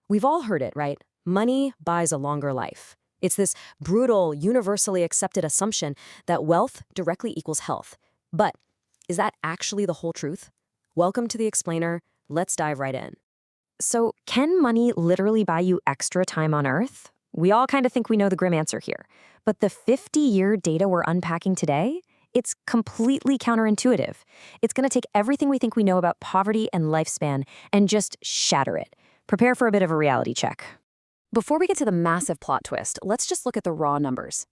We've all heard it, right? Money buys a longer life. It's this brutal, universally accepted assumption that wealth directly equals health. But is that actually the whole truth? Welcome to The Explainer. Let's dive right in. So, can money literally buy you extra time on Earth? We all kind of think we know the grim answer here. But the 50-year data we're unpacking today, it's completely counterintuitive. It's going to take everything we think we know about poverty and lifespan and just shatter it. Prepare for a bit of a reality check. Before we get to the massive plot twist, let's just look at the raw numbers.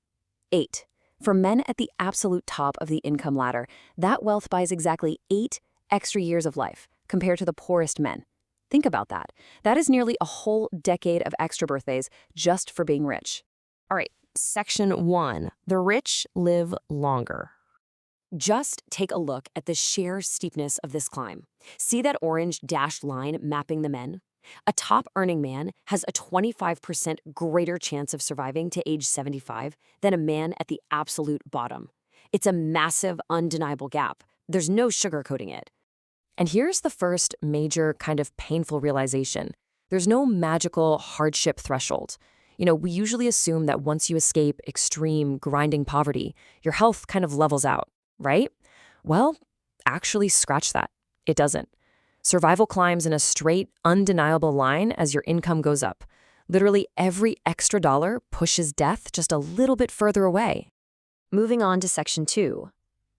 8. For men at the absolute top of the income ladder, that wealth buys exactly 8 extra years of life compared to the poorest men. Think about that. That is nearly a whole decade of extra birthdays just for being rich. All right, section 1. The rich live longer. Just take a look at the sheer steepness of this climb. See that orange dashed line mapping the men? A top-earning man has a 25% greater chance of surviving to age 75 than a man at the absolute bottom. It's a massive, undeniable gap. There's no sugarcoating it. And here's the first major kind of painful realization. There's no magical hardship threshold. We usually assume that once you escape extreme, grinding poverty, your health kind of levels out, right? Well, actually scratch that. It doesn't. Survival climbs in a straight, undeniable line as your income goes up. Literally every extra dollar pushes death just a little bit further away. Moving on to section 2,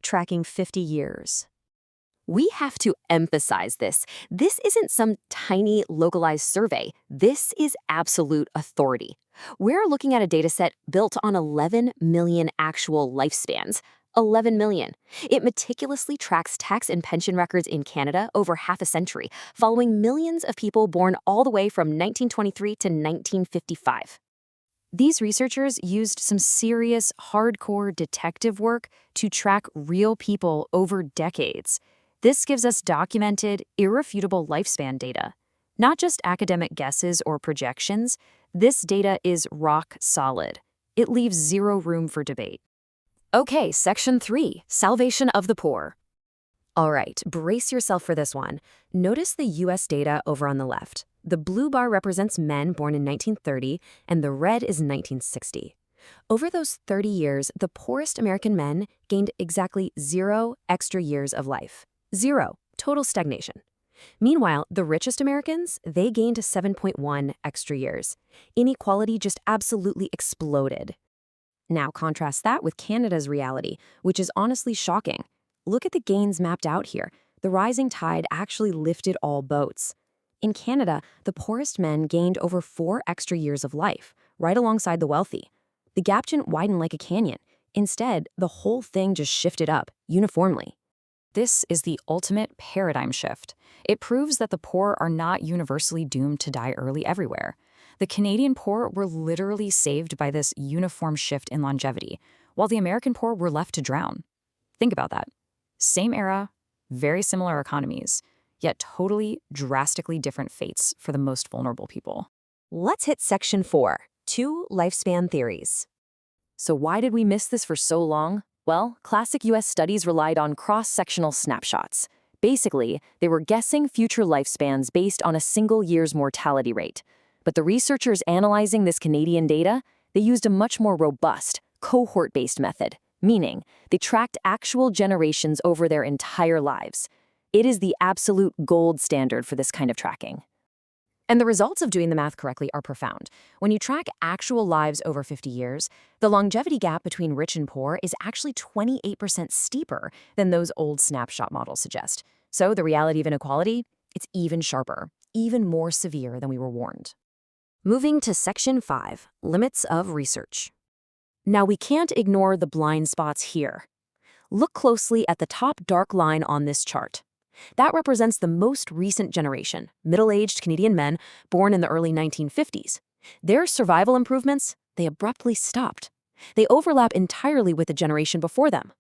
tracking 50 years. We have to emphasize this. This isn't some tiny localized survey. This is absolute authority. We're looking at a dataset built on 11 million actual lifespans. 11 million. It meticulously tracks tax and pension records in Canada over half a century, following millions of people born all the way from 1923 to 1955. These researchers used some serious, hardcore detective work to track real people over decades. This gives us documented, irrefutable lifespan data. Not just academic guesses or projections, this data is rock solid. It leaves zero room for debate. Okay, section 3, salvation of the poor. All right, brace yourself for this one. Notice the U.S. data over on the left. The blue bar represents men born in 1930, and the red is 1960. Over those 30 years, the poorest American men gained exactly 0 extra years of life. 0, total stagnation. Meanwhile, the richest Americans, they gained 7.1 extra years. Inequality just absolutely exploded. Now contrast that with Canada's reality, which is honestly shocking. Look at the gains mapped out here. The rising tide actually lifted all boats. In Canada, the poorest men gained over 4 extra years of life, right alongside the wealthy. The gap didn't widen like a canyon. Instead, the whole thing just shifted up, uniformly. This is the ultimate paradigm shift. It proves that the poor are not universally doomed to die early everywhere. The Canadian poor were literally saved by this uniform shift in longevity, while the American poor were left to drown. Think about that. Same era, very similar economies, yet totally, drastically different fates for the most vulnerable people. Let's hit section 4, 2 lifespan theories. So why did we miss this for so long? Well, classic U.S. studies relied on cross-sectional snapshots. Basically, they were guessing future lifespans based on a single year's mortality rate. But the researchers analyzing this Canadian data, they used a much more robust, cohort-based method, meaning they tracked actual generations over their entire lives. It is the absolute gold standard for this kind of tracking. And the results of doing the math correctly are profound. When you track actual lives over 50 years, the longevity gap between rich and poor is actually 28% steeper than those old snapshot models suggest. So the reality of inequality, it's even sharper, even more severe than we were warned. Moving to section 5, limits of research. Now we can't ignore the blind spots here. Look closely at the top dark line on this chart. That represents the most recent generation, middle-aged Canadian men born in the early 1950s. Their survival improvements, they abruptly stopped. They overlap entirely with the generation before them.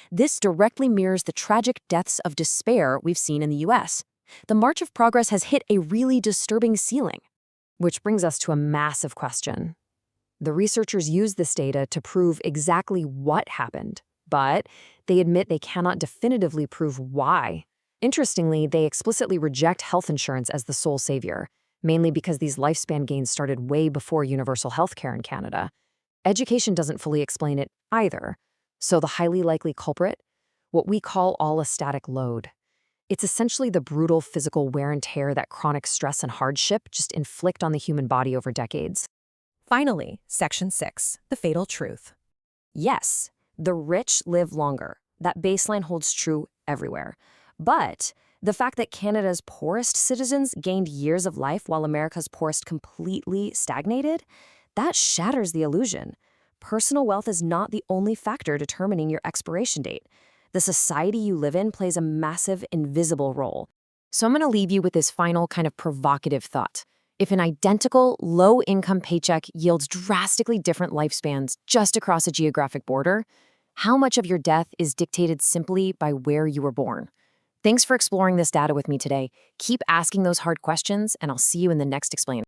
This directly mirrors the tragic deaths of despair we've seen in the U.S. The march of progress has hit a really disturbing ceiling. Which brings us to a massive question. The researchers used this data to prove exactly what happened, but they admit they cannot definitively prove why. Interestingly, they explicitly reject health insurance as the sole savior. mainly because these lifespan gains started way before universal healthcare in Canada. Education doesn't fully explain it either. So the highly likely culprit? What we call allostatic load. It's essentially the brutal physical wear and tear that chronic stress and hardship just inflict on the human body over decades. Finally, Section 6, the fatal truth. Yes, the rich live longer. That baseline holds true everywhere. But the fact that Canada's poorest citizens gained years of life while America's poorest completely stagnated, that shatters the illusion. Personal wealth is not the only factor determining your expiration date. The society you live in plays a massive, invisible role. So I'm going to leave you with this final kind of provocative thought. If an identical, low-income paycheck yields drastically different lifespans just across a geographic border, how much of your death is dictated simply by where you were born? Thanks for exploring this data with me today. Keep asking those hard questions, and I'll see you in the next Explain.